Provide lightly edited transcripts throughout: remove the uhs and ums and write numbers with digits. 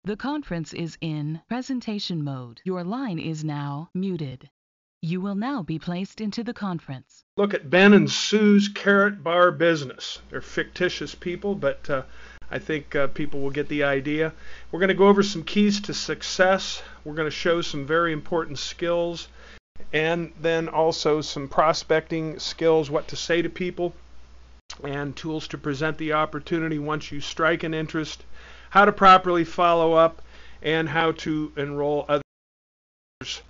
The conference is in presentation mode. Your line is now muted. You will now be placed into the conference. Look at Ben and Sue's Karatbar business. They're fictitious people, but I think people will get the idea. We're going to go over some keys to success. We're going to show some very important skills, and then also some prospecting skills, what to say to people, and tools to present the opportunity once you strike an interest, how to properly follow up, and how to enroll others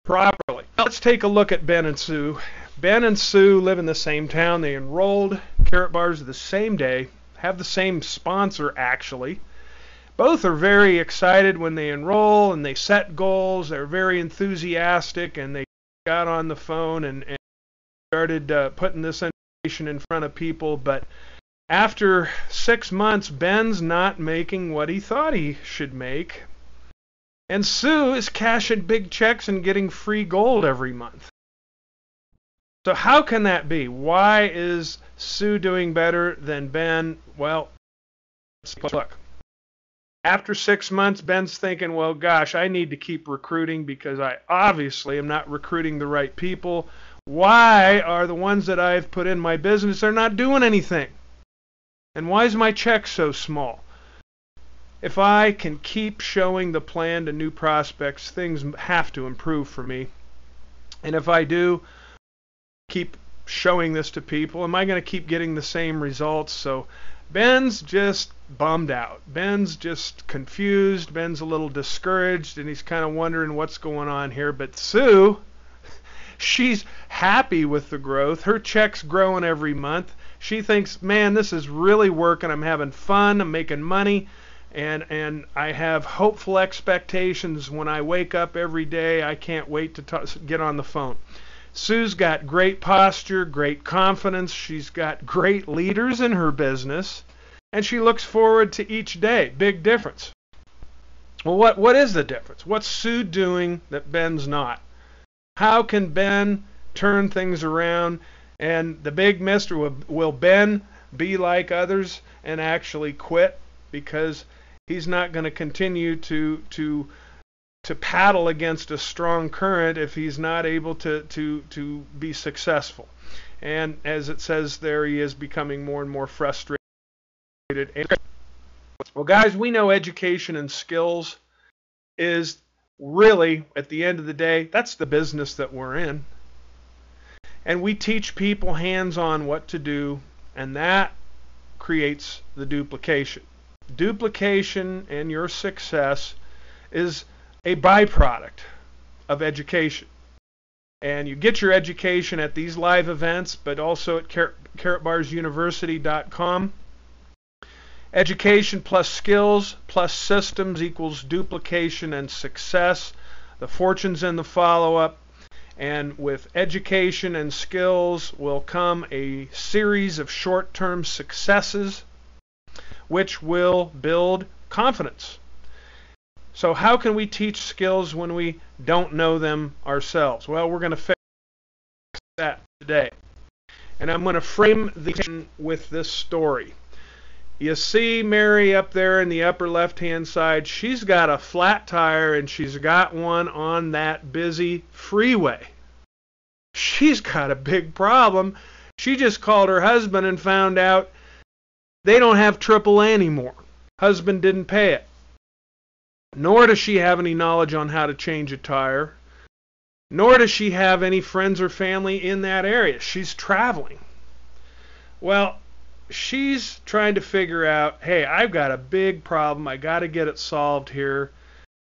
properly. Let's take a look at Ben and Sue. Ben and Sue live in the same town. They enrolled Karatbars the same day, have the same sponsor actually. Both are very excited when they enroll, and they set goals. They're very enthusiastic, and they got on the phone and started putting this information in front of people. But after 6 months, Ben's not making what he thought he should make, and Sue is cashing big checks and getting free gold every month. So how can that be? Why is Sue doing better than Ben? Well, let's look. After 6 months, Ben's thinking, well, gosh, I need to keep recruiting because I obviously am not recruiting the right people. Why are the ones that I've put in my business, they're not doing anything? And why is my check so small? If I can keep showing the plan to new prospects, things have to improve for me. And if I do keep showing this to people, am I going to keep getting the same results? So Ben's just bummed out. Ben's just confused. Ben's a little discouraged, and he's kind of wondering what's going on here. But Sue, she's happy with the growth. Her check's growing every month. She thinks, man, this is really working. I'm having fun. I'm making money. And I have hopeful expectations when I wake up every day. I can't wait to get on the phone. Sue's got great posture, great confidence. She's got great leaders in her business, and she looks forward to each day. Big difference. Well, what is the difference? What's Sue doing that Ben's not? How can Ben turn things around? And the big mystery, will Ben be like others and actually quit because he's not going to continue to paddle against a strong current if he's not able to be successful? And as it says there, he is becoming more and more frustrated. Well, guys, we know education and skills is really, at the end of the day, that's the business that we're in. And we teach people hands-on what to do, and that creates the duplication. Duplication and your success is a byproduct of education. And you get your education at these live events, but also at Karatbarsuniversity.com. Education plus skills plus systems equals duplication and success. The fortune's in the follow-up. And with education and skills will come a series of short-term successes which will build confidence. So how can we teach skills when we don't know them ourselves? Well, we're going to fix that today. And I'm going to frame the with this story. You see Mary up there in the upper left-hand side. She's got a flat tire, and she's got one on that busy freeway. She's got a big problem. She just called her husband and found out they don't have AAA anymore. Husband didn't pay it. Nor does she have any knowledge on how to change a tire. Nor does she have any friends or family in that area. She's traveling. Well, she's trying to figure out, hey, I've got a big problem. I got to get it solved here.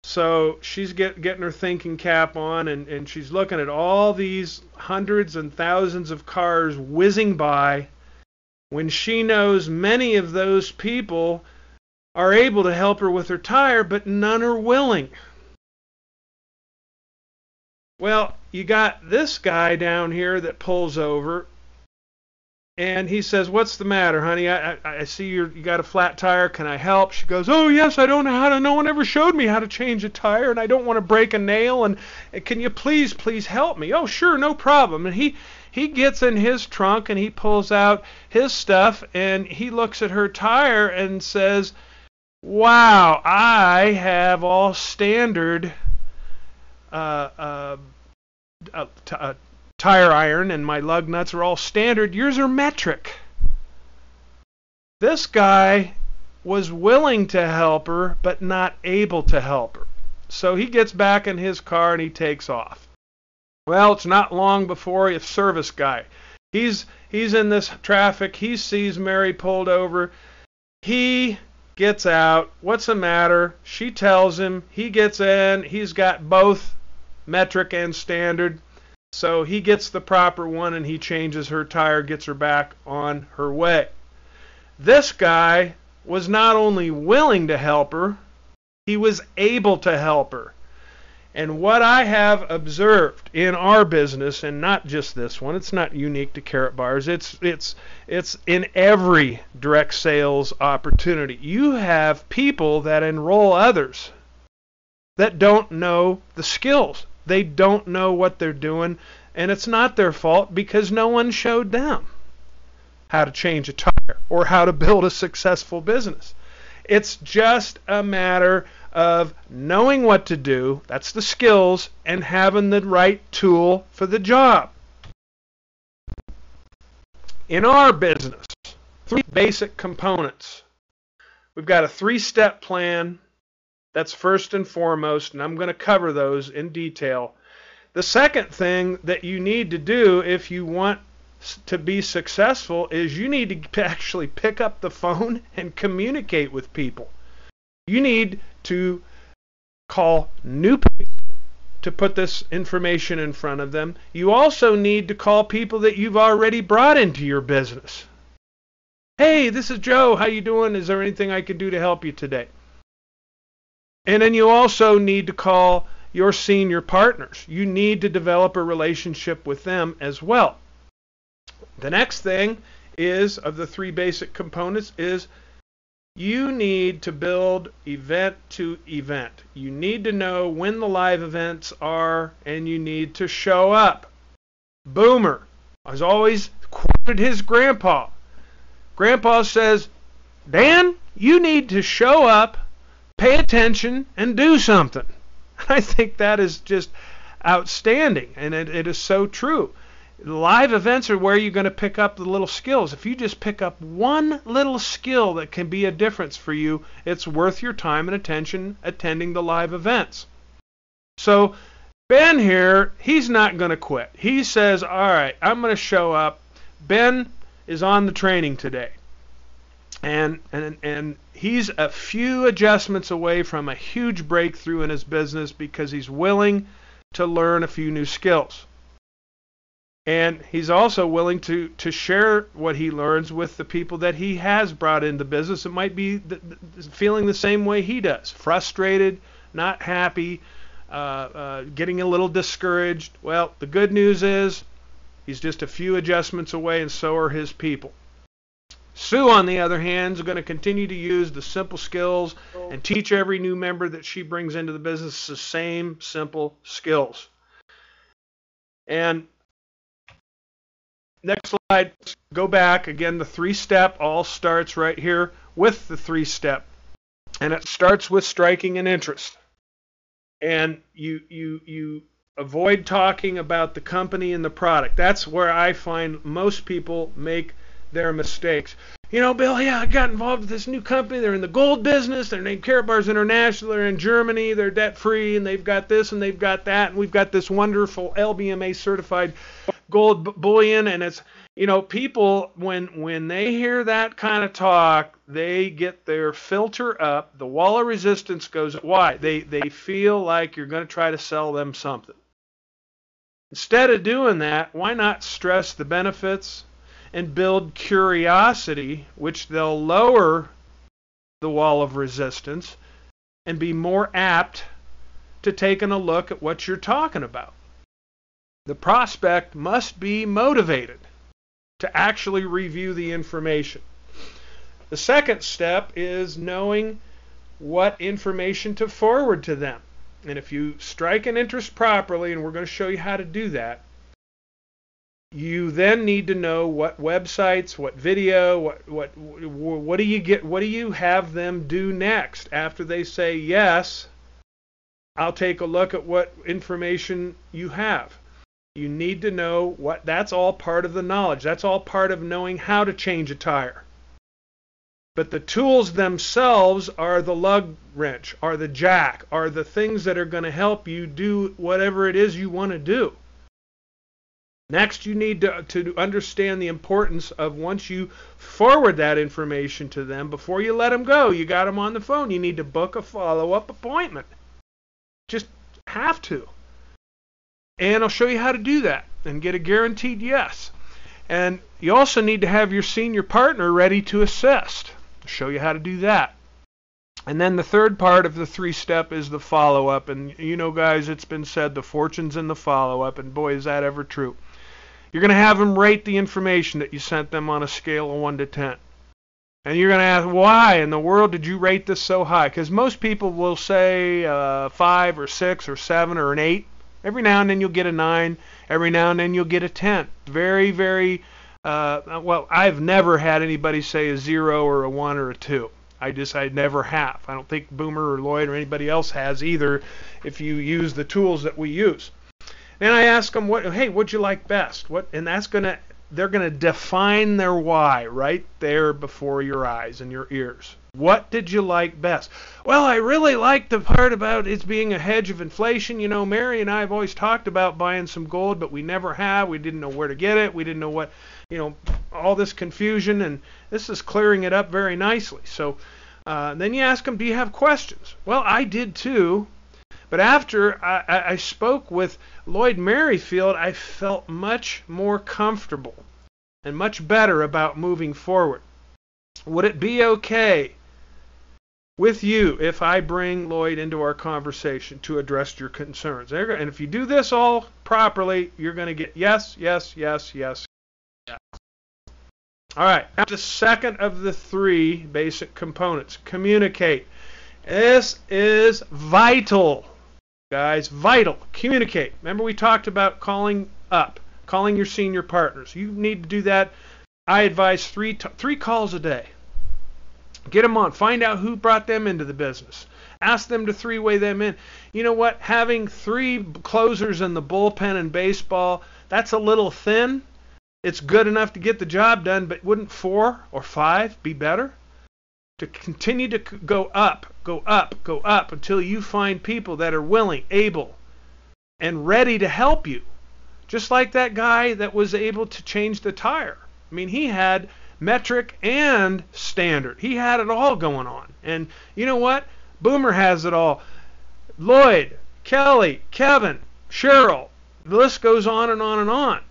So she's getting her thinking cap on, and she's looking at all these hundreds and thousands of cars whizzing by when she knows many of those people are able to help her with her tire, but none are willing. Well, you got this guy down here that pulls over, and he says, what's the matter, honey? I see you got a flat tire. Can I help? She goes, oh, yes, I don't know how to. No one ever showed me how to change a tire, and I don't want to break a nail, and can you please help me? Oh, sure, no problem. And he gets in his trunk, and he pulls out his stuff, and he looks at her tire and says, wow, I have all standard uh, tire iron and my lug nuts are all standard. Yours are metric. This guy was willing to help her, but not able to help her. So he gets back in his car and he takes off. Well, it's not long before a service guy. He's in this traffic. He sees Mary pulled over. He gets out. What's the matter? She tells him. He gets in. He's got both metric and standard. So he gets the proper one and he changes her tire, gets her back on her way. This guy was not only willing to help her, he was able to help her. And what I have observed in our business, and not just this one, it's not unique to Karatbars, it's in every direct sales opportunity. You have people that enroll others that don't know the skills. They don't know what they're doing, and it's not their fault because no one showed them how to change a tire or how to build a successful business. It's just a matter of knowing what to do, that's the skills, and having the right tool for the job. In our business, 3 basic components. We've got a 3-step plan. That's first and foremost, and I'm going to cover those in detail. The second thing that you need to do if you want to be successful is you need to actually pick up the phone and communicate with people. You need to call new people to put this information in front of them. You also need to call people that you've already brought into your business. Hey, this is Joe. How you doing? Is there anything I can do to help you today? And then you also need to call your senior partners. You need to develop a relationship with them as well. The next thing is, of the 3 basic components, is you need to build event to event. You need to know when the live events are, and you need to show up. Boomer has always quoted his grandpa. Grandpa says, Dan, you need to show up, pay attention, and do something. I think that is just outstanding, and it is so true. Live events are where you're going to pick up the little skills. If you just pick up one little skill that can be a difference for you, it's worth your time and attention attending the live events. So Ben here, he's not going to quit. He says, all right, I'm going to show up. Ben is on the training today. And he's a few adjustments away from a huge breakthrough in his business because he's willing to learn a few new skills. And he's also willing to share what he learns with the people that he has brought into business. It might be feeling the same way he does, frustrated, not happy, getting a little discouraged. Well, the good news is he's just a few adjustments away, and so are his people. Sue, on the other hand, is going to continue to use the simple skills and teach every new member that she brings into the business the same simple skills. And next slide, go back. Again, the 3-step all starts right here with the 3-step. And it starts with striking an interest. And you avoid talking about the company and the product. That's where I find most people make their mistakes. You know, Bill, yeah, I got involved with this new company. They're in the gold business. They're named Karatbars International. They're in Germany. They're debt-free, and they've got this and they've got that. And we've got this wonderful LBMA certified gold bullion. And it's, you know, people, when they hear that kind of talk, they get their filter up. The wall of resistance goes up. Why? They feel like you're going to try to sell them something. Instead of doing that, why not stress the benefits and build curiosity, which they'll lower the wall of resistance and be more apt to taking a look at what you're talking about. The prospect must be motivated to actually review the information. The second step is knowing what information to forward to them. And if you strike an interest properly, and we're going to show you how to do that, You then need to know what websites, what video, what do you get, what do you have them do next after they say yes. I'll take a look at what information you have. You need to know what, that's all part of the knowledge. That's all part of knowing how to change a tire. But the tools themselves are the lug wrench, are the jack, are the things that are going to help you do whatever it is you want to do. Next, you need to understand the importance of, once you forward that information to them, before you let them go, you got them on the phone, you need to book a follow-up appointment. Just have to. And I'll show you how to do that and get a guaranteed yes. And you also need to have your senior partner ready to assist. I'll show you how to do that. And then the third part of the 3-step is the follow-up. And you know, guys, it's been said, the fortune's in the follow-up. And boy, is that ever true. You're going to have them rate the information that you sent them on a scale of 1 to 10. And you're going to ask, why in the world did you rate this so high? Because most people will say 5 or 6 or 7 or an 8. Every now and then you'll get a 9. Every now and then you'll get a 10. Very, very, well, I've never had anybody say a 0 or a 1 or a 2. I never have. I don't think Boomer or Lloyd or anybody else has either, if you use the tools that we use. And I ask them, hey, what'd you like best? And they're going to define their why right there before your eyes and your ears. What did you like best? Well, I really like the part about it being a hedge of inflation. You know, Mary and I have always talked about buying some gold, but we never have. We didn't know where to get it. We didn't know what, all this confusion, and this is clearing it up very nicely. So then you ask them, do you have questions? Well, I did too. But after I spoke with Lloyd Merrifield, I felt much more comfortable and much better about moving forward. Would it be okay with you if I bring Lloyd into our conversation to address your concerns? And if you do this all properly, you're going to get yes, yes, yes, yes. All right, the second of the 3 basic components, communicate. This is vital. Guys, vital. Communicate. Remember we talked about calling your senior partners. You need to do that. I advise 3 calls a day. Get them on. Find out who brought them into the business. Ask them to 3-way them in. You know what? Having 3 closers in the bullpen in baseball, that's a little thin. It's good enough to get the job done, but wouldn't 4 or 5 be better? To continue to go up until you find people that are willing, able, and ready to help you. Just like that guy that was able to change the tire. I mean, he had metric and standard. He had it all going on. And you know what? Boomer has it all. Lloyd, Kelly, Kevin, Cheryl, the list goes on and on and on.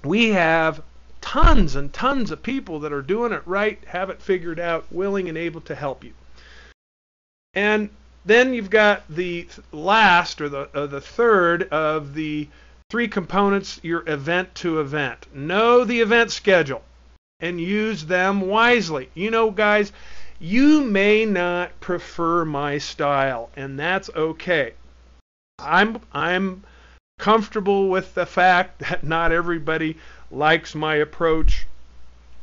We have tons and tons of people that are doing it right, have it figured out, willing and able to help you. And then you've got the last, or the third of the 3 components, your event to event. Know the event schedule and use them wisely. You know, guys, you may not prefer my style, and that's okay. I'm comfortable with the fact that not everybody likes my approach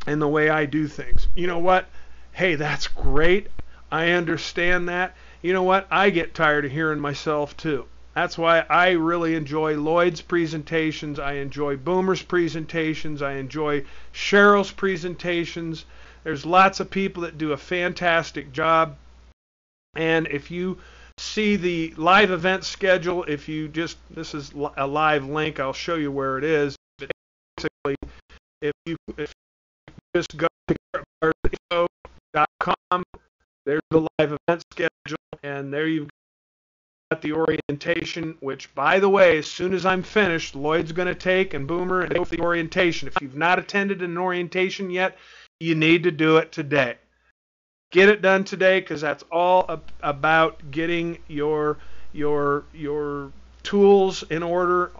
and the way I do things. You know what? Hey, that's great. I understand that. You know what? I get tired of hearing myself too. That's why I really enjoy Lloyd's presentations. I enjoy Boomer's presentations. I enjoy Cheryl's presentations. There's lots of people that do a fantastic job. And if you see the live event schedule, this is a live link. I'll show you where it is. Basically, if you just go to karatbars.com, there's the live event schedule, and there you've got the orientation, which, by the way, as soon as I'm finished, Lloyd's going to take, and Boomer, and go for the orientation. If you've not attended an orientation yet, you need to do it today. Get it done today, because that's all about getting your tools in order,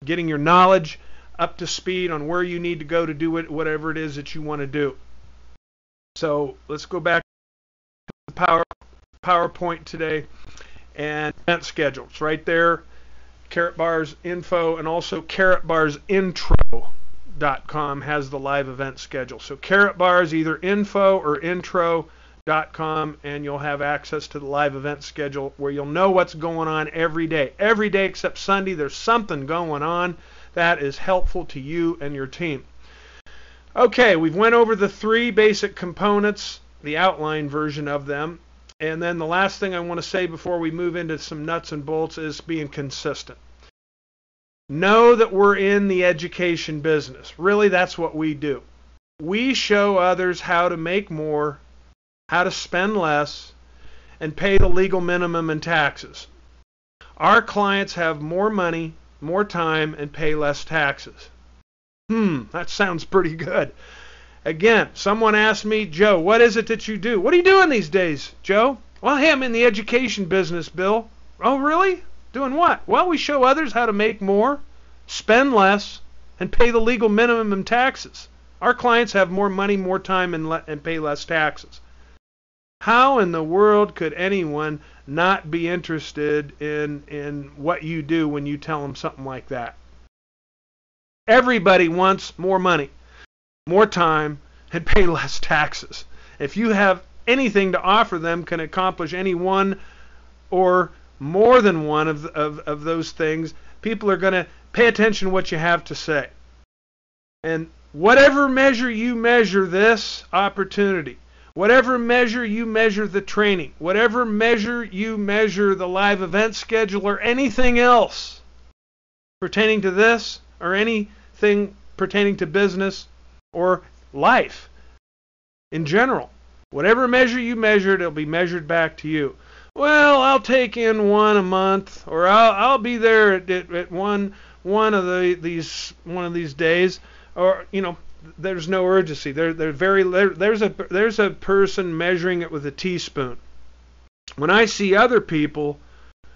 getting your knowledge up to speed on where you need to go to do it, whatever it is that you want to do. So let's go back to the PowerPoint today, and event schedule. It's right there. Karatbars info, and also karatbarsintro.com has the live event schedule. So Karatbars, either info or intro.com, and you'll have access to the live event schedule where you'll know what's going on every day. Every day except Sunday, there's something going on that is helpful to you and your team. Okay, we've went over the 3 basic components, the outline version of them. And then the last thing I want to say before we move into some nuts and bolts is being consistent. Know that we're in the education business. Really, that's what we do. We show others how to make more, how to spend less, and pay the legal minimum in taxes. Our clients have more money, more time, and pay less taxes. That sounds pretty good. Again, someone asked me, Joe, what is it that you do? What are you doing these days, Joe? Well, hey, I'm in the education business, Bill. Oh, really? Doing what? Well, we show others how to make more, spend less, and pay the legal minimum in taxes. Our clients have more money, more time, and pay less taxes. How in the world could anyone not be interested in what you do when you tell them something like that? Everybody wants more money, more time, and pay less taxes. If you have anything to offer them, can accomplish any one or more than one of those things, people are going to pay attention to what you have to say. And whatever measure you measure this opportunity, whatever measure you measure the training, whatever measure you measure the live event schedule or anything else pertaining to this or anything pertaining to business or life in general, whatever measure you measure, it'll be measured back to you. Well, I'll take in one a month, or I'll be there at one of these days, or there's no urgency. There's a person measuring it with a teaspoon. When I see other people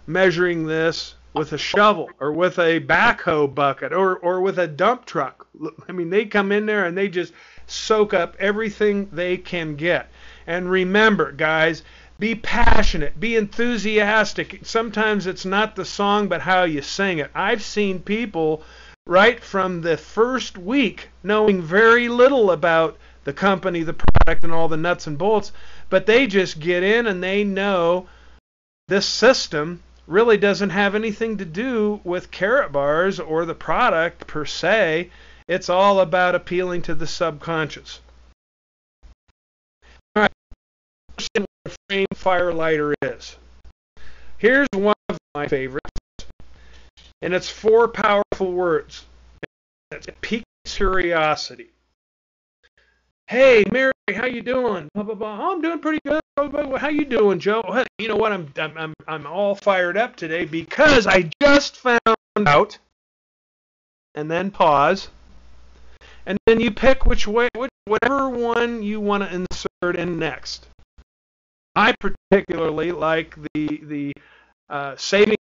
measuring this with a shovel or with a backhoe bucket or with a dump truck, I mean, they come in there and they just soak up everything they can get. And remember, guys, be passionate, be enthusiastic. Sometimes it's not the song, but how you sing it. I've seen people right from the first week knowing very little about the company, the product, and all the nuts and bolts, but they just get in and they know this system really doesn't have anything to do with Karatbars or the product per se. It's all about appealing to the subconscious. All right, what a frame firelighter is. Here's one of my favorites, and it's 4 powerful words. It piques curiosity. Hey, Mary, how you doing? Blah, blah, blah. Oh, I'm doing pretty good. How you doing, Joe? You know what? I'm all fired up today because I just found out. And then pause. And then you pick whatever one you want to insert in next. I particularly like the savings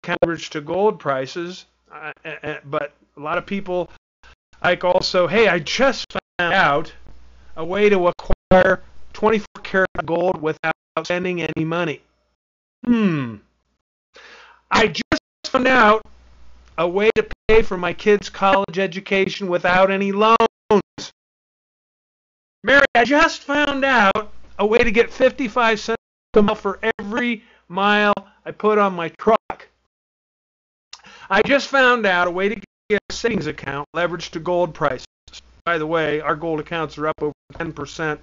account leverage to gold prices, but a lot of people like also, hey, I just found out a way to acquire 24 karat gold without spending any money. I just found out a way to pay for my kids' college education without any loans. Mary, I just found out a way to get 55 cents a mile for every mile I put on my truck. I just found out a way to get a savings account leveraged to gold prices. By the way, our gold accounts are up over 10%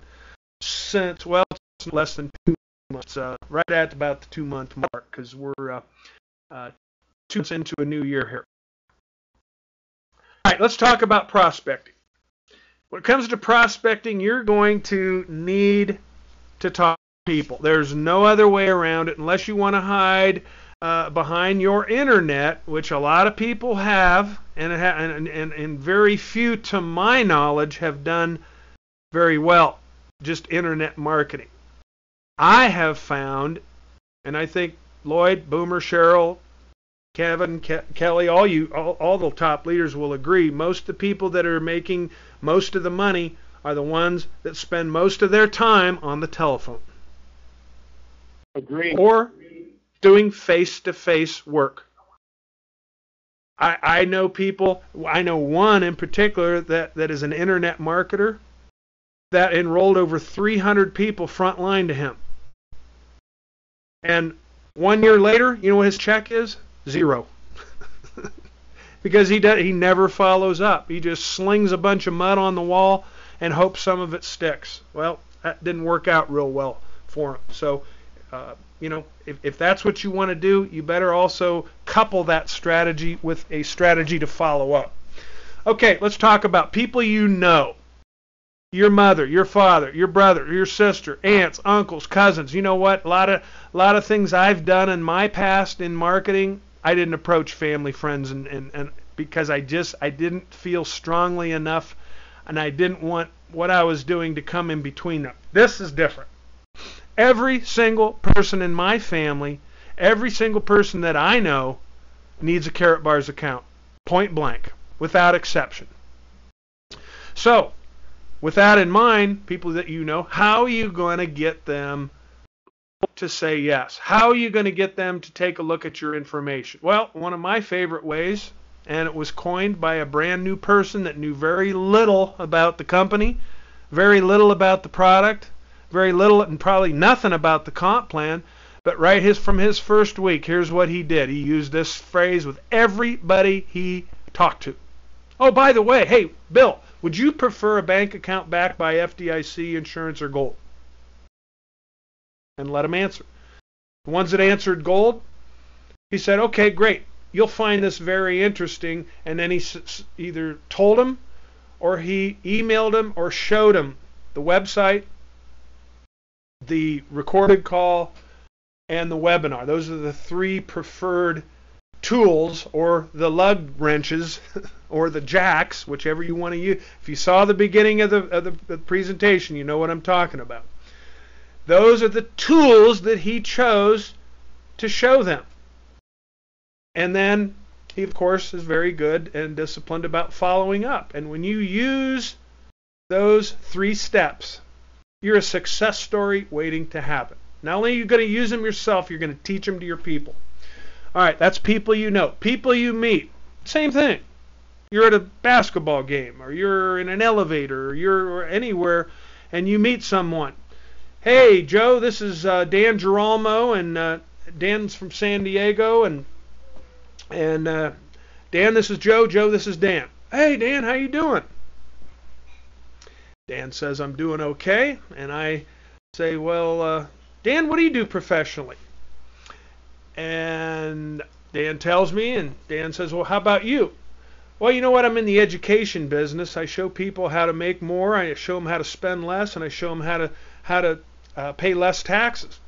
since, well, it's less than 2 months, right at about the 2-month mark, because we're 2 months into a new year here. All right, let's talk about prospecting. When it comes to prospecting, you're going to need to talk to people. There's no other way around it unless you want to hide behind your internet, which a lot of people have, and very few, to my knowledge, have done very well, just internet marketing. I have found, and I think Lloyd, Boomer, Cheryl, Kevin, Kelly, all the top leaders will agree, most of the people that are making most of the money are the ones that spend most of their time on the telephone. Agree. Or doing face-to-face work. I know people, I know one in particular that is an internet marketer that enrolled over 300 people frontline to him. And 1 year later, you know what his check is? Zero. Because he never follows up. He just slings a bunch of mud on the wall and hopes some of it sticks. Well, that didn't work out real well for him. So, if that's what you want to do, you better also couple that strategy with a strategy to follow up. Okay, let's talk about people you know. Your mother, your father, your brother, your sister, aunts, uncles, cousins. You know what? A lot of things I've done in my past in marketing, I didn't approach family, friends, and because I didn't feel strongly enough, and I didn't want what I was doing to come in between them. This is different. Every single person in my family, every single person that I know needs a Karatbars account, point blank, without exception. So, with that in mind, people that you know, how are you going to get them to say yes? How are you going to get them to take a look at your information? Well, one of my favorite ways, and it was coined by a brand new person that knew very little about the company, very little about the product, very little and probably nothing about the comp plan, but from his first week, here's what he did. He used this phrase with everybody he talked to. Oh, by the way, hey, Bill, would you prefer a bank account backed by FDIC, insurance, or gold? And let him answer. The ones that answered gold, he said, okay, great. You'll find this very interesting. And then he either told him or he emailed him or showed him the website, the recorded call, and the webinar. Those are the three preferred tools, or the lug wrenches, or the jacks, whichever you want to use. If you saw the beginning of the presentation, you know what I'm talking about. Those are the tools that he chose to show them. And then he, of course, is very good and disciplined about following up. And when you use those 3 steps, you're a success story waiting to happen. Not only are you going to use them yourself, you're going to teach them to your people. All right, that's people you know. People you meet, same thing. You're at a basketball game, or you're in an elevator, or you're anywhere, and you meet someone. Hey, Joe, this is Dan Girolamo, and Dan's from San Diego, and Dan, this is Joe. Joe, this is Dan. Hey, Dan, how you doing? Dan says, I'm doing okay. And I say, well, Dan, what do you do professionally? And Dan tells me, and Dan says, well, how about you? Well, you know what? I'm in the education business. I show people how to make more. I show them how to spend less, and I show them how to pay less taxes.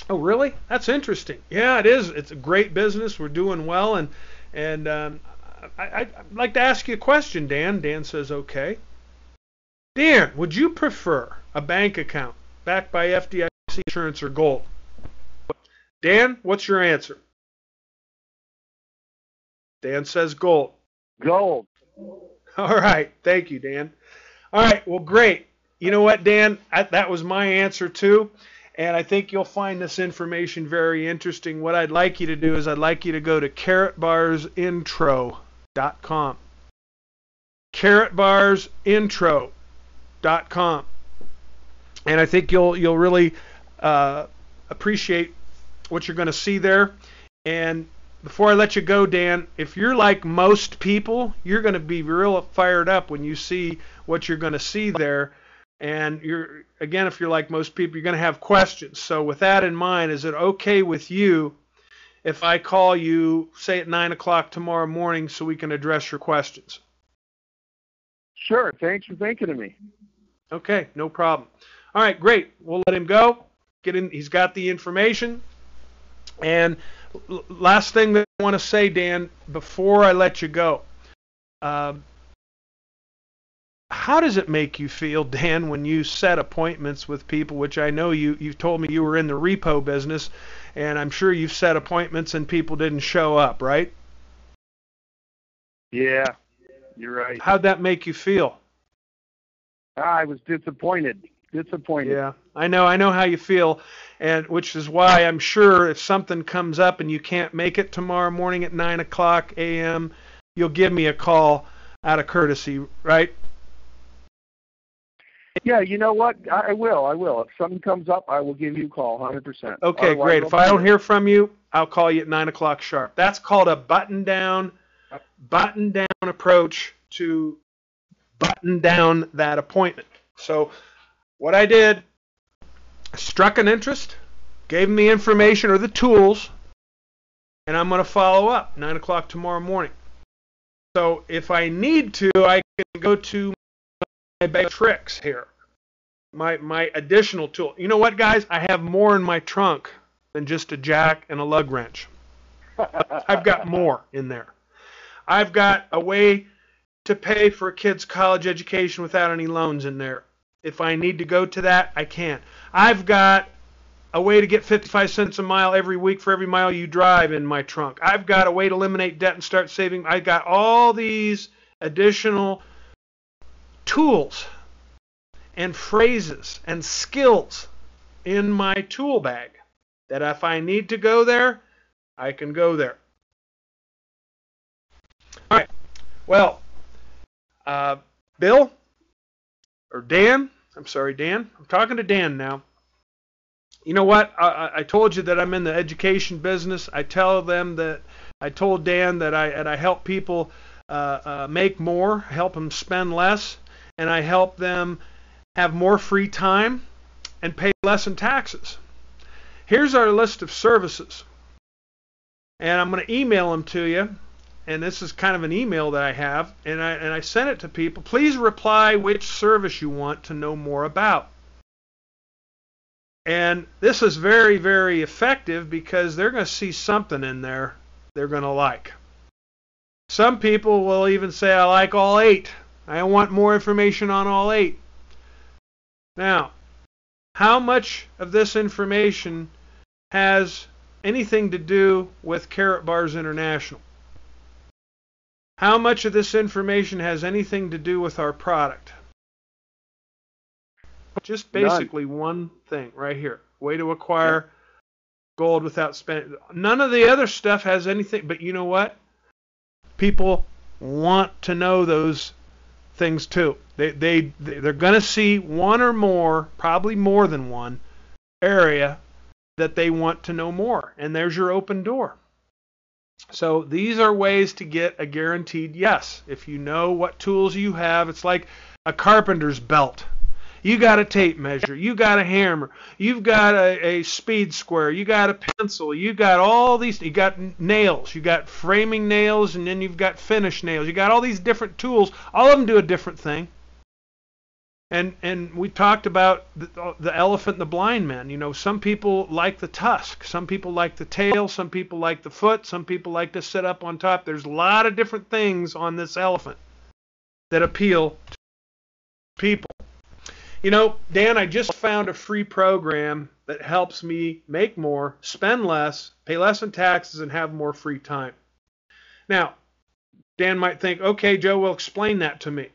Oh, really? That's interesting. Yeah, it is. It's a great business. We're doing well, and I'd like to ask you a question, Dan. Dan says, okay. Dan, would you prefer a bank account backed by FDIC, insurance, or gold? Dan, what's your answer? Dan says gold. Gold. All right. Thank you, Dan. All right. Well, great. You know what, Dan? That was my answer, too. And I think you'll find this information very interesting. What I'd like you to do is I'd like you to go to karatbarsintro.com. karatbarsintro.com. And I think you'll really appreciate what you're going to see there. And before I let you go, Dan, if you're like most people, you're going to be real fired up when you see what you're going to see there. And if you're like most people, you're going to have questions. So with that in mind, is it okay with you if I call you, say at 9 o'clock tomorrow morning, so we can address your questions? Sure. Thanks for thinking of me. Okay, no problem. All right, great. We'll let him go. Get in. He's got the information. And last thing that I want to say, Dan, before I let you go, how does it make you feel, Dan, when you set appointments with people, which I know you've told me you were in the repo business, and I'm sure you've set appointments and people didn't show up, right? Yeah, you're right. How'd that make you feel? I was disappointed. Disappointed. Yeah, I know how you feel, and which is why I'm sure if something comes up and you can't make it tomorrow morning at 9 o'clock a.m., you'll give me a call out of courtesy, right? Yeah, you know what? I will. If something comes up, I will give you a call, 100%. Okay, Otherwise, great. If I don't hear from you, I'll call you at 9 o'clock sharp. That's called a button-down approach to button down that appointment. So what I did, I struck an interest, gave them the information or the tools, and I'm going to follow up 9 o'clock tomorrow morning. So if I need to, I can go to my bag of tricks here, my additional tool. You know what, guys? I have more in my trunk than just a jack and a lug wrench. I've got more in there. I've got a way to pay for a kid's college education without any loans in there. If I need to go to that, I can. I've got a way to get 55 cents a mile every week for every mile you drive in my trunk. I've got a way to eliminate debt and start saving. I've got all these additional tools and phrases and skills in my tool bag that if I need to go there, I can go there. All right. Well, Bill, or Dan, I'm sorry, Dan. I'm talking to Dan now. You know what? I told you that I'm in the education business. I told Dan that I help people make more, help them spend less, and I help them have more free time and pay less in taxes. Here's our list of services, and I'm going to email them to you. And this is kind of an email that I have, and I sent it to people. Please reply which service you want to know more about. And this is very, very effective because they're going to see something in there they're going to like. Some people will even say, I like all 8. I want more information on all 8. Now, how much of this information has anything to do with Karatbars International? How much of this information has anything to do with our product? Just basically one thing right here. Way to acquire gold without spending. None of the other stuff has anything, but you know what? People want to know those things too. They're going to see one or more, probably more than one, area that they want to know more. And there's your open door. So these are ways to get a guaranteed yes. If you know what tools you have, it's like a carpenter's belt. You got a tape measure, you got a hammer, you've got a speed square, you got a pencil, you got all these, you got nails, you got framing nails, and then you've got finish nails. You got all these different tools. All of them do a different thing. And we talked about the elephant and the blind man. You know, some people like the tusk, some people like the tail, some people like the foot, some people like to sit up on top. There's a lot of different things on this elephant that appeal to people. You know, Dan, I just found a free program that helps me make more, spend less, pay less in taxes, and have more free time. Now, Dan might think, okay, Joe, well, explain that to me.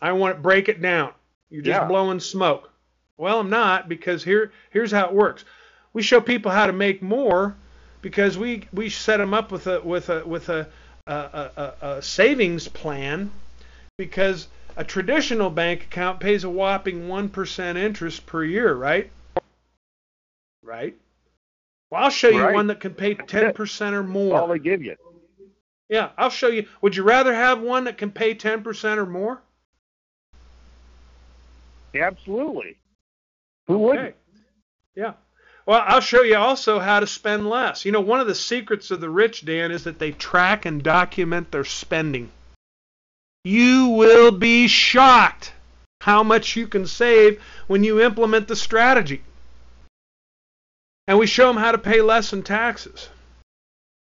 I want to break it down. You're just blowing smoke. Well, I'm not, because here's how it works. We show people how to make more because we set them up with a savings plan, because a traditional bank account pays a whopping 1% interest per year, right? Right? Well, I'll show you one that can pay 10% or more. That's all they give you. Yeah, I'll show you. Would you rather have one that can pay 10% or more? Absolutely. Who wouldn't? Yeah. Well, I'll show you also how to spend less. You know, one of the secrets of the rich, Dan, is that they track and document their spending. You will be shocked how much you can save when you implement the strategy. And we show them how to pay less in taxes.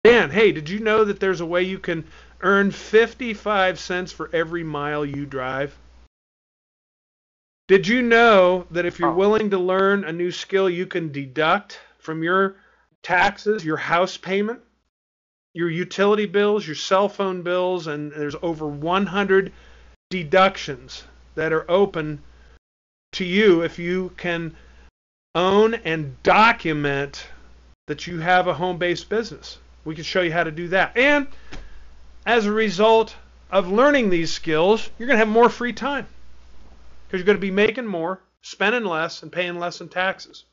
Dan, hey, did you know that there's a way you can earn 55 cents for every mile you drive? Did you know that if you're willing to learn a new skill, you can deduct from your taxes your house payment, your utility bills, your cell phone bills, and there's over 100 deductions that are open to you if you can own and document that you have a home-based business. We can show you how to do that. And as a result of learning these skills, you're going to have more free time because you're going to be making more, spending less, and paying less in taxes.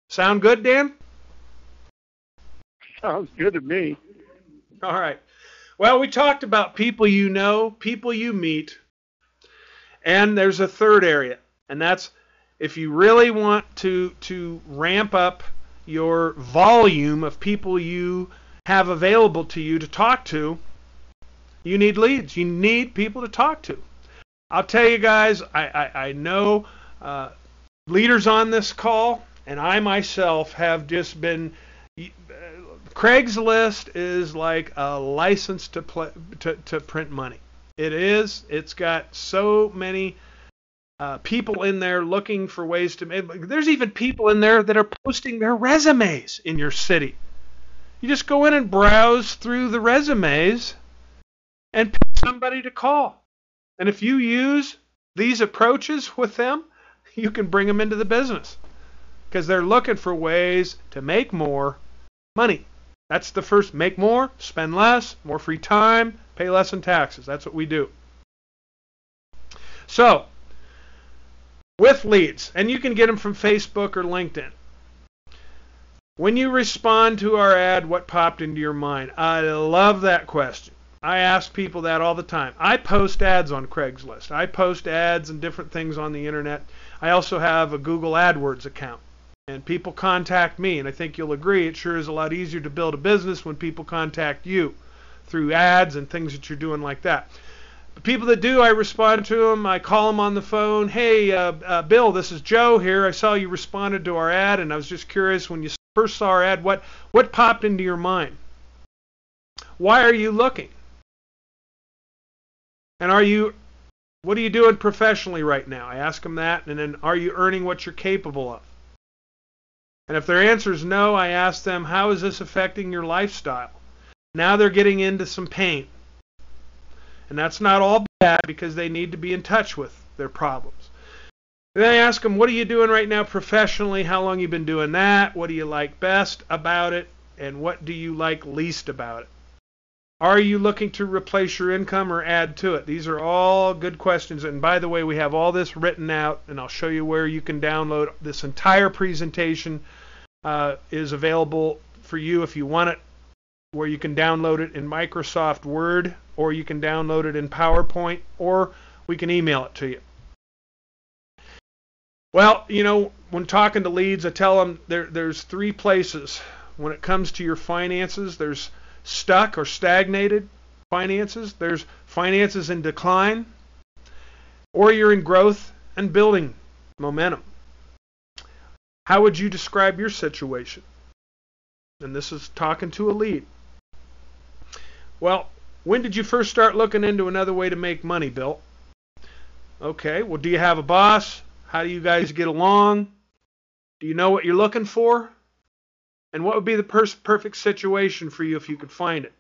Sound good, Dan? Sounds good to me. All right. Well, we talked about people you know, people you meet, and there's a third area, and that's if you really want to ramp up your volume of people you have available to you to talk to, you need leads. You need people to talk to. I'll tell you guys, I know leaders on this call, and I myself have just been... Craigslist is like a license to print money. It is. It's got so many people in there looking for ways to make. There's even people in there that are posting their resumes in your city. You just go in and browse through the resumes and pick somebody to call. And if you use these approaches with them, you can bring them into the business because they're looking for ways to make more money. That's the first. Make more, spend less, more free time, pay less in taxes. That's what we do. So, with leads, and you can get them from Facebook or LinkedIn. When you respond to our ad, what popped into your mind? I love that question. I ask people that all the time. I post ads on Craigslist. I post ads and different things on the internet. I also have a Google AdWords account. And people contact me, and I think you'll agree it sure is a lot easier to build a business when people contact you through ads and things that you're doing like that. The people that do, I respond to them. I call them on the phone. Hey, Bill, this is Joe here. I saw you responded to our ad, and I was just curious, when you first saw our ad, what popped into your mind? Why are you looking? And what are you doing professionally right now? I ask them that, and then are you earning what you're capable of? And if their answer is no, I ask them, how is this affecting your lifestyle? Now they're getting into some pain. And that's not all bad because they need to be in touch with their problems. And then I ask them, what are you doing right now professionally? How long you been doing that? What do you like best about it? And what do you like least about it? Are you looking to replace your income or add to it? These are all good questions. And by the way, we have all this written out, and I'll show you where you can download. This entire presentation is available for you if you want it, where you can download it in Microsoft Word, or you can download it in PowerPoint, or we can email it to you. Well, you know, when talking to leads, I tell them there's three places. When it comes to your finances, there's stuck or stagnated finances, there's finances in decline, or you're in growth and building momentum. How would you describe your situation? And this is talking to a lead. Well, when did you first start looking into another way to make money, Bill? Okay, well, do you have a boss? How do you guys get along? Do you know what you're looking for? And what would be the perfect situation for you if you could find it?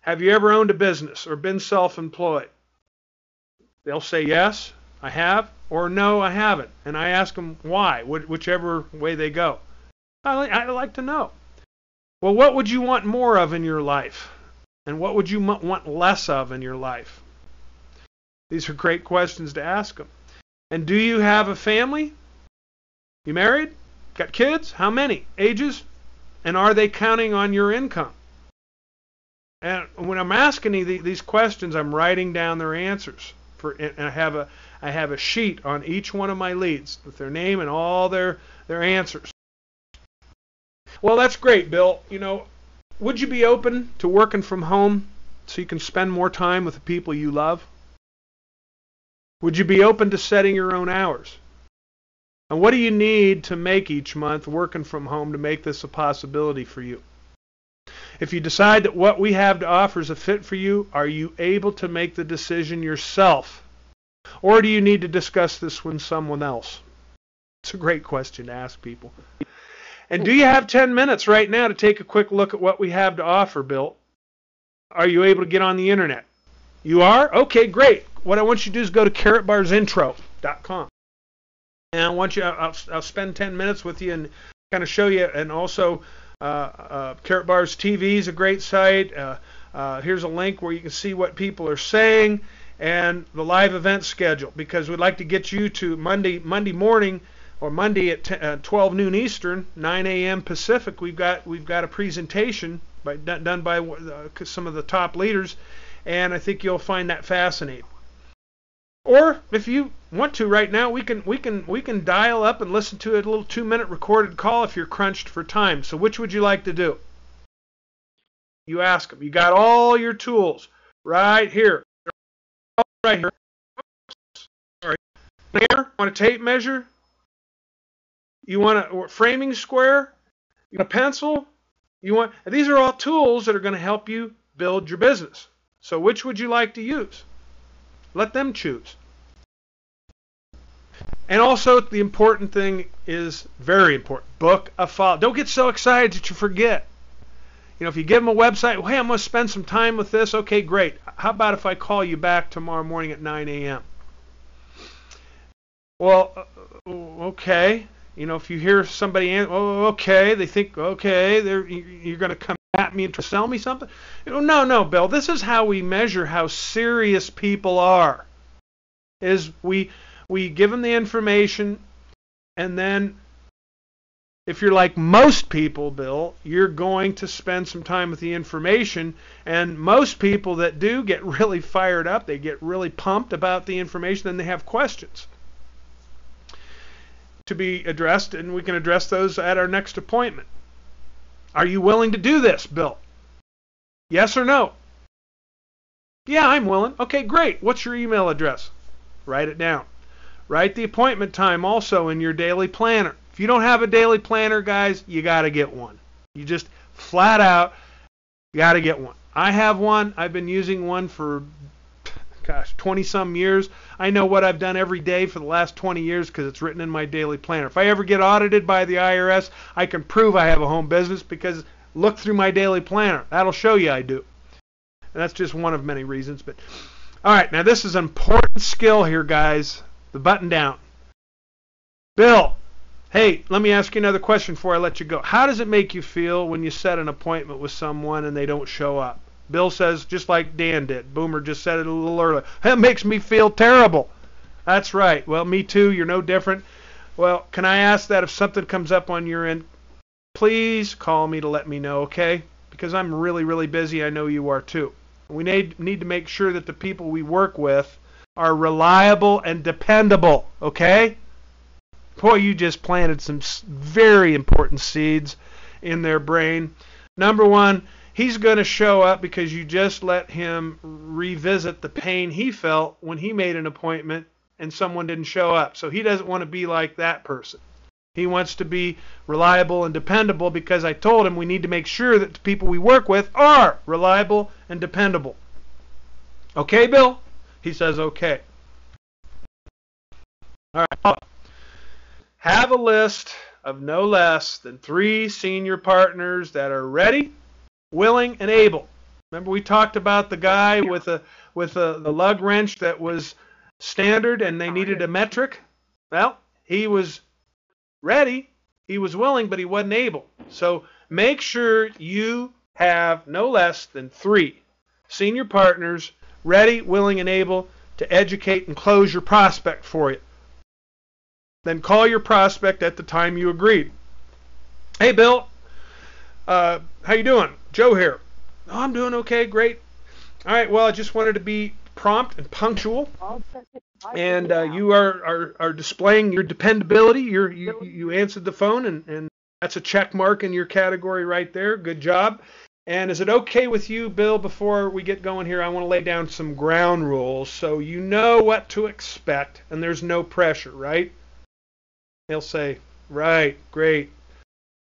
Have you ever owned a business or been self-employed? They'll say yes, I have, or no, I haven't. And I ask them why, whichever way they go. I like to know. Well, what would you want more of in your life? And what would you want less of in your life? These are great questions to ask them. And do you have a family? You married? Got kids? How many? Ages? And are they counting on your income? And when I'm asking these questions, I'm writing down their answers. And I have a sheet on each one of my leads with their name and all their answers. Well, that's great, Bill. You know, would you be open to working from home so you can spend more time with the people you love? Would you be open to setting your own hours? And what do you need to make each month working from home to make this a possibility for you? If you decide that what we have to offer is a fit for you, are you able to make the decision yourself? Or do you need to discuss this with someone else? It's a great question to ask people. And do you have 10 minutes right now to take a quick look at what we have to offer, Bill? Are you able to get on the internet? You are? Okay, great. What I want you to do is go to karatbarsintro.com. And I want you, I'll spend 10 minutes with you and kind of show you. And also, Karatbars TV is a great site. Here's a link where you can see what people are saying and the live event schedule, because we'd like to get you to Monday morning, or Monday at 12 noon Eastern, 9 a.m. Pacific. We've got a presentation done by some of the top leaders, and I think you'll find that fascinating. Or if you want to right now, we can dial up and listen to a little 2-minute recorded call if you're crunched for time. So which would you like to do? You ask them. You got all your tools right here. Right here. Sorry. Here, want a tape measure? You want a framing square? You want a pencil? These are all tools that are going to help you build your business. So which would you like to use? Let them choose. And also, the important thing is very important. Book a follow. Don't get so excited that you forget. You know, if you give them a website, well, hey, I'm going to spend some time with this. Okay, great. How about if I call you back tomorrow morning at 9 a.m.? Well, okay. You know, if you hear somebody, okay, they think, okay, you're going to come at me and try to sell me something? You know, no, Bill. This is how we measure how serious people are. Is we give them the information, and then if you're like most people, Bill, you're going to spend some time with the information, and most people that do get really fired up, they get really pumped about the information, then they have questions to be addressed, and we can address those at our next appointment. Are you willing to do this, Bill? Yes or no? Yeah, I'm willing. Okay, great. What's your email address? Write it down. Write the appointment time also in your daily planner. If you don't have a daily planner, guys, you got to get one. You just flat out got to get one. I have one. I've been using one for, 20-some years. I know what I've done every day for the last 20 years because it's written in my daily planner. If I ever get audited by the IRS, I can prove I have a home business because look through my daily planner. That'll show you I do. And that's just one of many reasons. But all right, now this is an important skill here, guys. The button down. Bill, hey, let me ask you another question before I let you go. How does it make you feel when you set an appointment with someone and they don't show up? Bill says, just like Dan did. Boomer just said it a little earlier. That makes me feel terrible. That's right. Well, me too. You're no different. Well, can I ask that if something comes up on your end, please call me to let me know, okay? Because I'm really, really busy. I know you are too. We need to make sure that the people we work with are reliable and dependable, okay? Boy, you just planted some very important seeds in their brain. Number one, he's going to show up because you just let him revisit the pain he felt when he made an appointment and someone didn't show up. So he doesn't want to be like that person. He wants to be reliable and dependable because I told him we need to make sure that the people we work with are reliable and dependable. Okay, Bill? He says okay. All right. Have a list of no less than 3 senior partners that are ready, willing, and able. Remember we talked about the guy with the lug wrench that was standard and they needed a metric? Well, he was ready, he was willing, but he wasn't able. So make sure you have no less than 3 senior partners ready, willing, and able to educate and close your prospect for you. Then call your prospect at the time you agreed. Hey, Bill, how you doing? Joe here. Oh, I'm doing okay, great. All right, well, I just wanted to be prompt and punctual. And you are displaying your dependability. You answered the phone, and that's a check mark in your category right there. Good job. And is it okay with you, Bill, before we get going here, I want to lay down some ground rules so you know what to expect and there's no pressure, right? He'll say, right, great.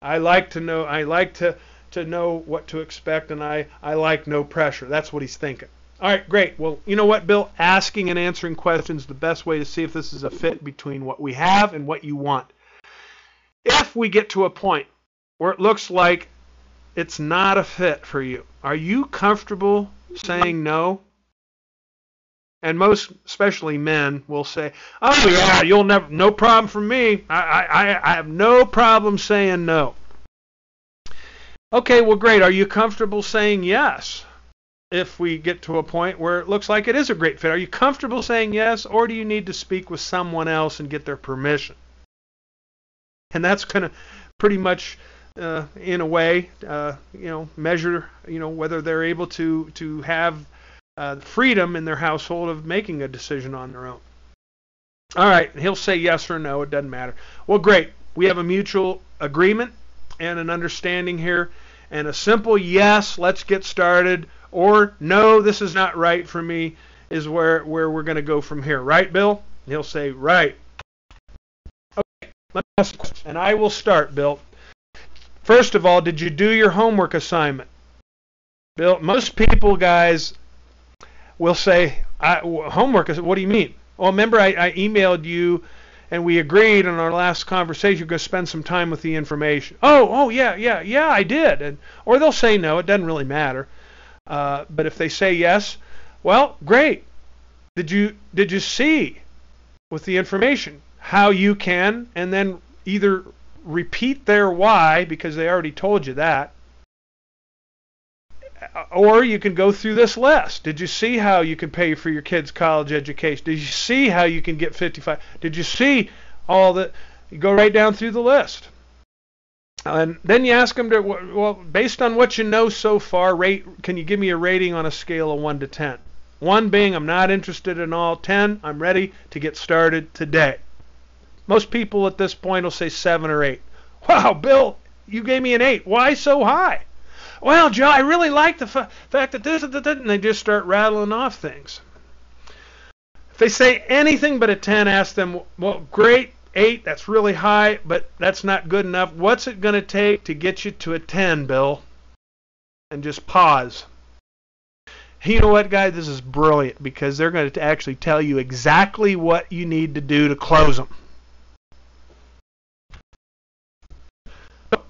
I like to know what to expect, and I like no pressure. That's what he's thinking. All right, great. Well, you know what, Bill? Asking and answering questions is the best way to see if this is a fit between what we have and what you want. If we get to a point where it looks like it's not a fit for you, are you comfortable saying no? And most, especially men, will say, "Oh yeah, you'll never, no problem for me. I have no problem saying no." Okay, well, great. Are you comfortable saying yes? If we get to a point where it looks like it is a great fit, are you comfortable saying yes, or do you need to speak with someone else and get their permission? And that's going to pretty much, in a way, measure, whether they're able to have freedom in their household of making a decision on their own. All right, he'll say yes or no. It doesn't matter. Well, great. We have a mutual agreement and an understanding here, and a simple yes, let's get started, or no, this is not right for me, is where we're going to go from here. Right, Bill? He'll say, right. Okay, let me ask a question, and I will start, Bill. First of all, did you do your homework assignment? Bill, most people, guys, will say, homework, what do you mean? Well, remember I emailed you and we agreed in our last conversation you're going to spend some time with the information. Oh, yeah, I did. Or they'll say no, it doesn't really matter. But if they say yes, well, great. Did you see with the information how you can, and then either repeat their why, because they already told you that, or you can go through this list. Did you see how you can pay for your kids' college education? Did you see how you can get 55? Did you see all that? You go right down through the list. And then you ask them to, well, based on what you know so far, can you give me a rating on a scale of 1 to 10? 1 being I'm not interested in all, 10, I'm ready to get started today. Most people at this point will say 7 or 8. Wow, Bill, you gave me an 8. Why so high? Well, Joe, I really like the fact that this, and they just start rattling off things. If they say anything but a 10, ask them, well, great, 8, that's really high, but that's not good enough. What's it going to take to get you to a 10, Bill? And just pause. You know what, guys? This is brilliant, because they're going to actually tell you exactly what you need to do to close them.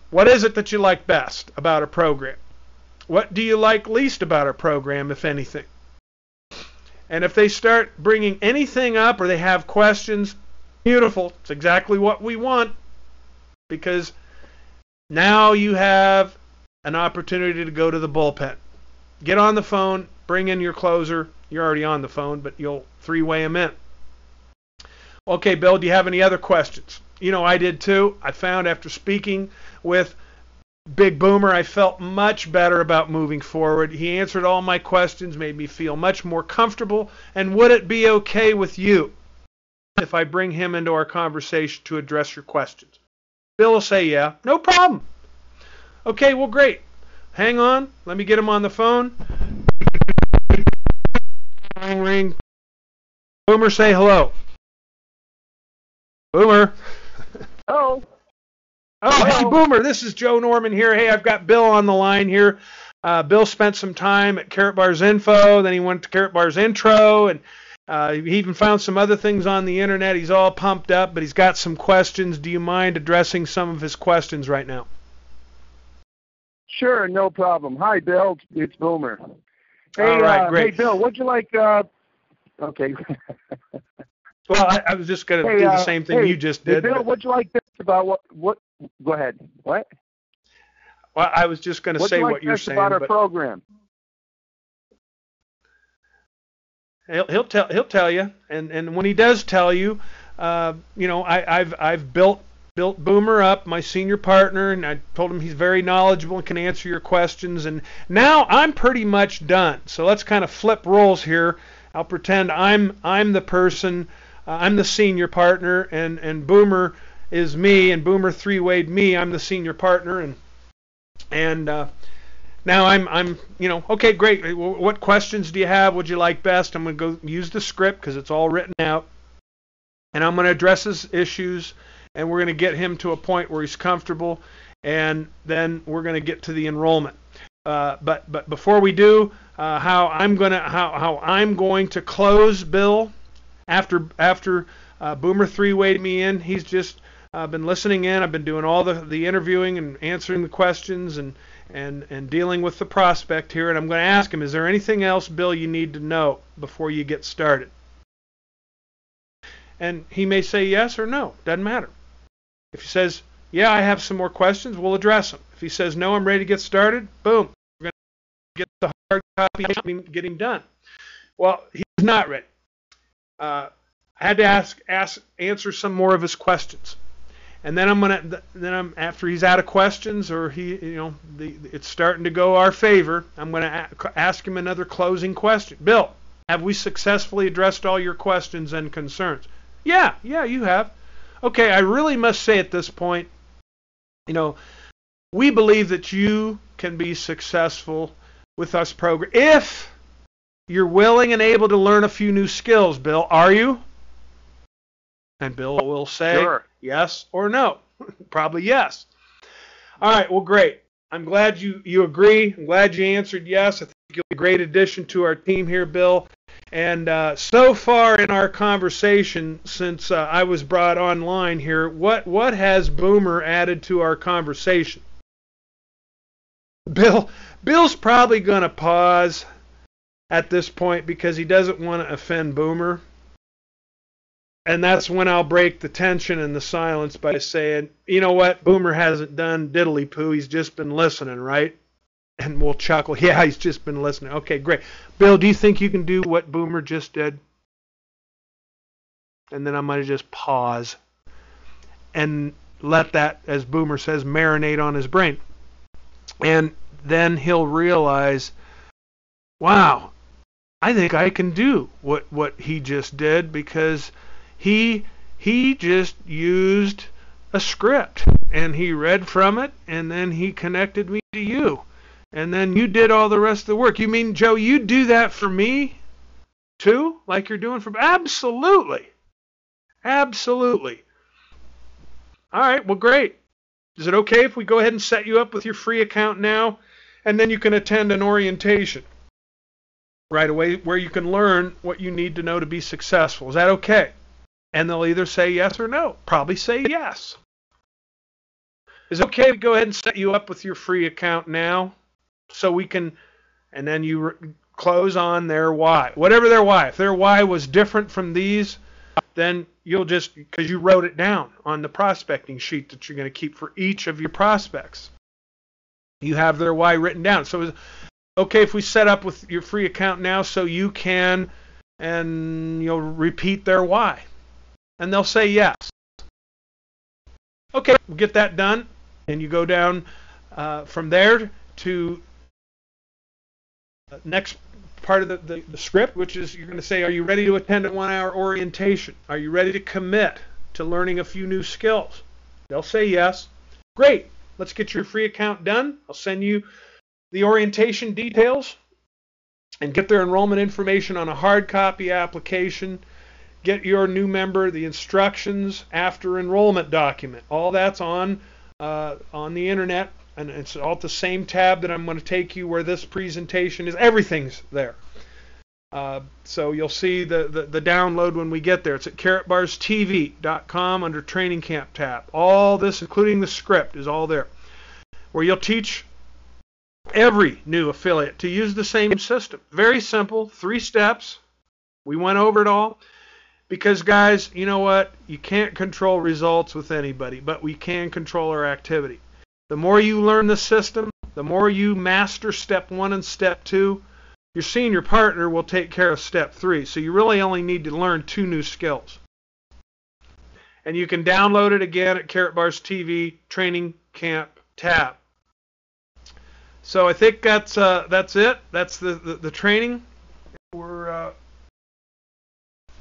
What is it that you like best about a program? What do you like least about a program, if anything? And if they start bringing anything up or they have questions, beautiful. It's exactly what we want, because now you have an opportunity to go to the bullpen. Get on the phone, bring in your closer. You're already on the phone, but you'll three-way them in. Okay, Bill, do you have any other questions? I did too. I found after speaking with Big Boomer, I felt much better about moving forward. He answered all my questions, made me feel much more comfortable. And would it be okay with you if I bring him into our conversation to address your questions? Bill will say, yeah, no problem. Okay, well, great. Hang on. Let me get him on the phone. Ring, ring. Boomer, say hello. Boomer. Hello. Oh, hey, Boomer, this is Joe Norman here. Hey, I've got Bill on the line here. Bill spent some time at Karatbars Info, then he went to Karatbars Intro, and he even found some other things on the internet. He's all pumped up, but he's got some questions. Do you mind addressing some of his questions right now? Sure, no problem. Hi, Bill. It's Boomer. Hey, all right, great. Hey, Bill, what'd you like? Okay. Well, I was just going to do the same thing you just did. Hey, Bill, what'd you like this about what? Go ahead. What? Well, I was just going to say what you're saying. About our program? He'll tell you, and when he does tell you, I've built Boomer up, my senior partner, and I told him he's very knowledgeable and can answer your questions. And now I'm pretty much done. So let's kind of flip roles here. I'll pretend I'm the person. I'm the senior partner, and Boomer is me, and Boomer three-wayed me. I'm the senior partner, and now I'm okay, great. What questions do you have? Would you like best? I'm going to go use the script because it's all written out, and I'm going to address his issues, and we're going to get him to a point where he's comfortable, and then we're going to get to the enrollment. But before we do, how I'm going to close Bill after Boomer three-wayed me in. He's just been listening in. I've been doing all the interviewing and answering the questions, and and dealing with the prospect here, and I'm going to ask him, is there anything else, Bill, you need to know before you get started? And he may say yes or no. Doesn't matter. If he says, yeah, I have some more questions, we'll address them. If he says, no, I'm ready to get started, boom, we're going to get the hard copy and get him done. Well, he's not ready. I had to answer some more of his questions. And then after he's out of questions, or it's starting to go our favor, I'm going to ask him another closing question. Bill, have we successfully addressed all your questions and concerns? Yeah, you have. Okay, I really must say at this point, we believe that you can be successful with us program if you're willing and able to learn a few new skills. Bill, are you? And Bill will say Sure. Yes or no. Probably yes. All right, well, great. I'm glad you agree. I'm glad you answered yes. I think you'll be a great addition to our team here, Bill. And so far in our conversation, since I was brought online here, what has Boomer added to our conversation? Bill's probably going to pause at this point because he doesn't want to offend Boomer. And that's when I'll break the tension and the silence by saying, you know what, Boomer hasn't done diddly-poo, he's just been listening, right? And we'll chuckle, yeah, he's just been listening. Okay, great. Bill, do you think you can do what Boomer just did? And then I'm going to just pause and let that, as Boomer says, marinate on his brain. And then he'll realize, wow, I think I can do what he just did, because he just used a script and he read from it, and then he connected me to you, and then you did all the rest of the work. You mean, Joe, you do that for me too, like you're doing for... Absolutely. Absolutely. All right, well, great. Is it okay if we go ahead and set you up with your free account now, and then you can attend an orientation right away where you can learn what you need to know to be successful? Is that okay? And they'll either say yes or no. Probably say yes. Is it okay to go ahead and set you up with your free account now, so we can, and then you close on their why, whatever their why. If their why was different from these, then you'll just, because you wrote it down on the prospecting sheet that you're going to keep for each of your prospects, you have their why written down. So is it okay if we set up with your free account now so you can, and you'll repeat their why? And they'll say yes. Okay, we'll get that done. And you go down from there to the next part of the script, which is you're going to say, are you ready to attend a 1-hour orientation? Are you ready to commit to learning a few new skills? They'll say yes. Great. Let's get your free account done. I'll send you the orientation details and get their enrollment information on a hard copy application. Get your new member the instructions after enrollment document. All that's on the internet, and it's all at the same tab that I'm going to take you where this presentation is. Everything's there. So you'll see the download when we get there. It's at karatbarstv.com under Training Camp tab. All this, including the script, is all there, where you'll teach every new affiliate to use the same system. Very simple, 3 steps. We went over it all. Because, guys, you know what? You can't control results with anybody, but we can control our activity. The more you learn the system, the more you master step 1 and step 2, your senior partner will take care of step 3. So you really only need to learn 2 new skills. And you can download it again at Karatbars TV Training Camp tab. So I think that's it. That's the training. We're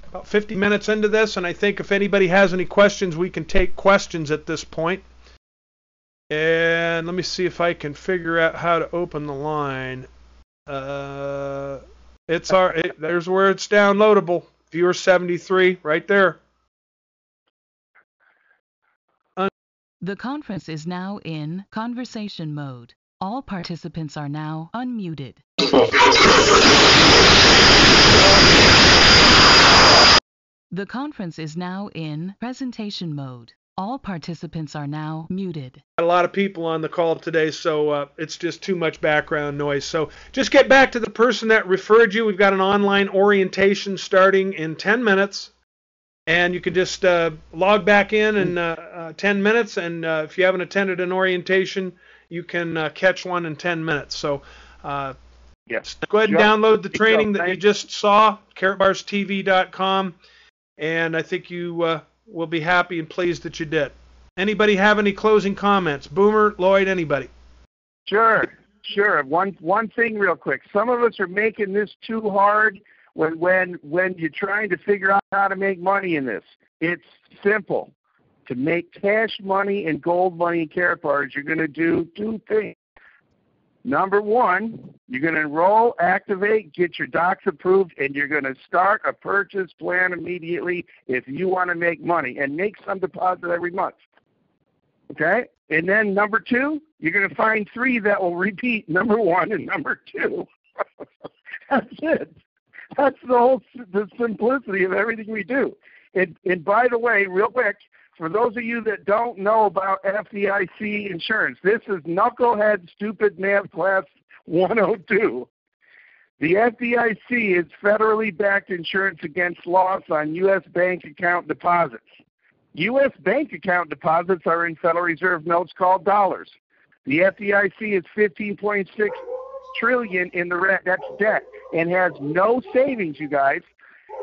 about 50 minutes into this, and I think if anybody has any questions, we can take questions at this point. And let me see if I can figure out how to open the line. There's where it's downloadable. Viewer 73, right there. The conference is now in conversation mode. All participants are now unmuted. The conference is now in presentation mode. All participants are now muted. A lot of people on the call today, so it's just too much background noise. So just get back to the person that referred you. We've got an online orientation starting in 10 minutes, and you can just log back in 10 minutes, and if you haven't attended an orientation, you can catch one in 10 minutes. So Yes. go ahead and download the training that you just saw, karatbarstv.com, and I think you will be happy and pleased that you did. Anybody have any closing comments? Boomer, Lloyd, anybody? Sure. One thing real quick. Some of us are making this too hard when you're trying to figure out how to make money in this. It's simple. To make cash money and gold money in Karatbars, you're going to do two things. Number one, you're going to enroll, activate, get your docs approved, and you're going to start a purchase plan immediately if you want to make money and make some deposit every month. Okay? And then number two, you're going to find three that will repeat number one and number two. That's it. That's the simplicity of everything we do. And by the way, real quick, for those of you that don't know about FDIC insurance, this is Knucklehead Stupid Math Class 102. The FDIC is federally backed insurance against loss on U.S. bank account deposits. U.S. bank account deposits are in Federal Reserve notes called dollars. The FDIC is $15.6 trillion in the red. That's debt, and has no savings, you guys.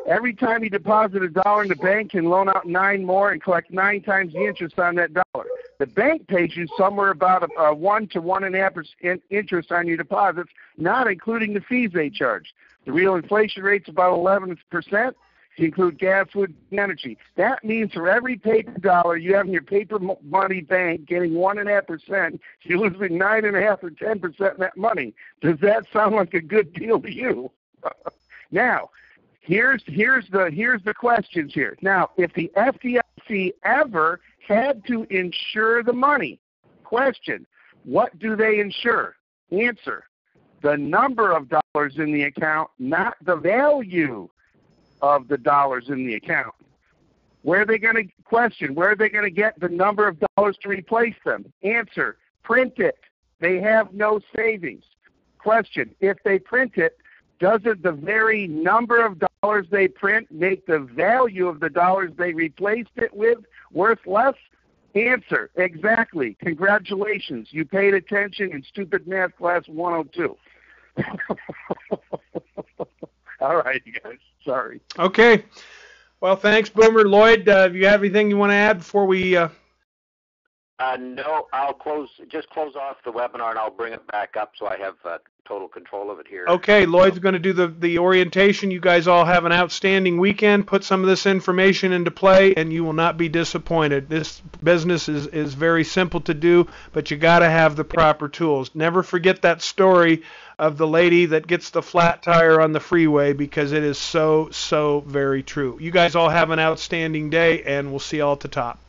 Every time you deposit $1 in the bank, can loan out 9 more and collect 9 times the interest on that dollar. The bank pays you somewhere about a 1 to 1.5% interest on your deposits, not including the fees they charge. The real inflation rate's about 11%. If you include gas, wood, and energy. That means for every paper dollar you have in your paper money bank getting 1.5%, you're losing 9.5 or 10% of that money. Does that sound like a good deal to you? Now, Here's the questions here. Now, if the FDIC ever had to insure the money, question, what do they insure? Answer, the number of dollars in the account, not the value of the dollars in the account. Where are they going to get the number of dollars to replace them? Answer, print it. They have no savings. Question, if they print it, doesn't the very number of dollars they print make the value of the dollars they replaced it with worth less? Answer, exactly. Congratulations. You paid attention in Stupid Math Class 102. All right, you guys. Sorry. Okay. Well, thanks, Boomer. Lloyd, do you have anything you want to add before we... No, I'll close off the webinar, and I'll bring it back up so I have total control of it here. Okay, Lloyd's going to do the orientation. You guys all have an outstanding weekend. Put some of this information into play, and you will not be disappointed. This business is very simple to do, but you got to have the proper tools. Never forget that story of the lady that gets the flat tire on the freeway, because it is so very true. You guys all have an outstanding day, and we'll see you all at the top.